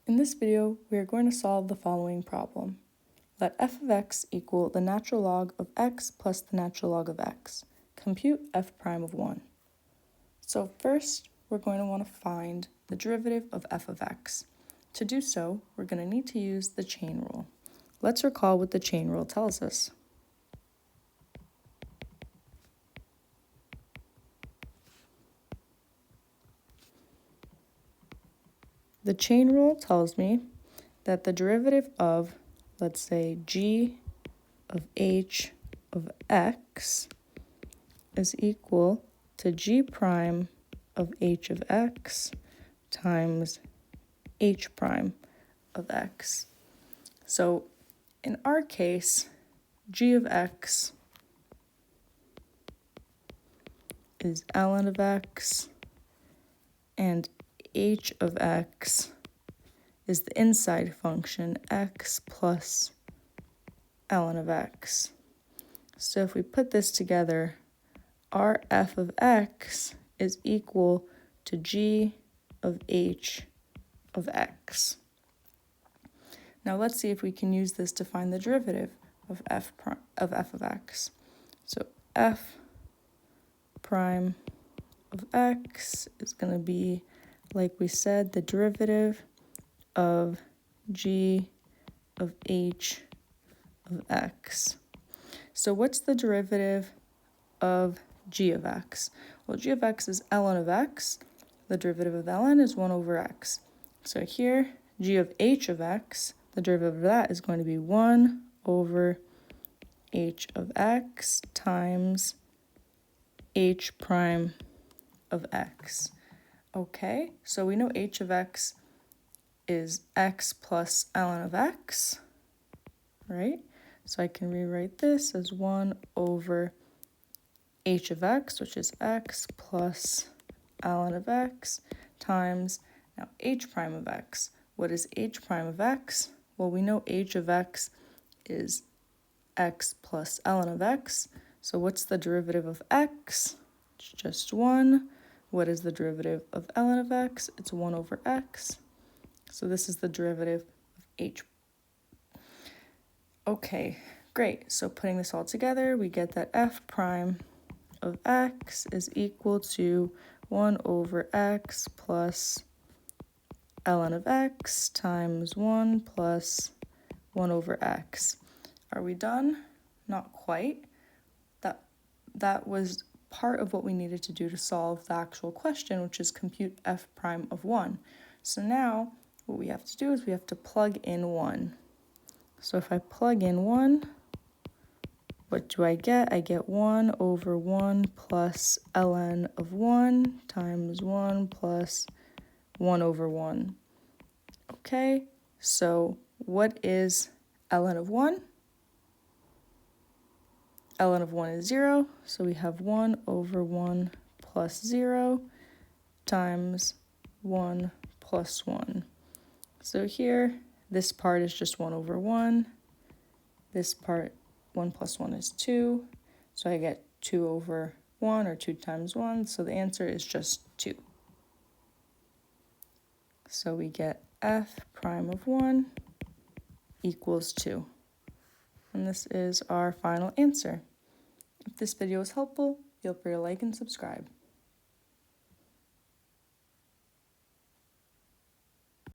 In this video, we are going to solve the following problem. Let f of x equal the natural log of x plus the natural log of x. Compute f prime of 1. So first, we're going to want to find the derivative of f of x. To do so, we're going to need to use the chain rule. Let's recall what the chain rule tells us. The chain rule tells me that the derivative of, let's say, g of h of x is equal to g prime of h of x times h prime of x. So in our case, g of x is ln of x, and h of x is the inside function x plus ln of x. So if we put this together, our f of x is equal to g of h of x. Now let's see if we can use this to find the derivative of f of x. So f prime of x is going to be, like we said, the derivative of g of h of x. So what's the derivative of g of x? Well, g of x is ln of x. The derivative of ln is 1 over x. So here, g of h of x, the derivative of that is going to be 1 over h of x times h prime of x. Okay, so we know h of x is x plus ln of x, right? So I can rewrite this as 1 over h of x, which is x plus ln of x, times, now h prime of x. What is h prime of x? Well, we know h of x is x plus ln of x. So what's the derivative of x? It's just 1. What is the derivative of ln of x? It's 1 over x. So this is the derivative of h. Okay, great. So putting this all together, we get that f prime of x is equal to 1 over x plus ln of x times 1 plus 1 over x. Are we done? Not quite. That was part of what we needed to do to solve the actual question, which is compute f prime of 1. So now what we have to do is we have to plug in 1. So if I plug in 1, what do I get? I get 1 over 1 plus ln of 1 times 1 plus 1 over 1. Okay, so what is ln of 1? ln of 1 is 0, so we have 1 over 1 plus 0 times 1 plus 1. So here, this part is just 1 over 1. This part, 1 plus 1 is 2. So I get 2 over 1, or 2 times 1. So the answer is just 2. So we get f prime of 1 equals 2. And this is our final answer. If this video was helpful, feel free to like and subscribe.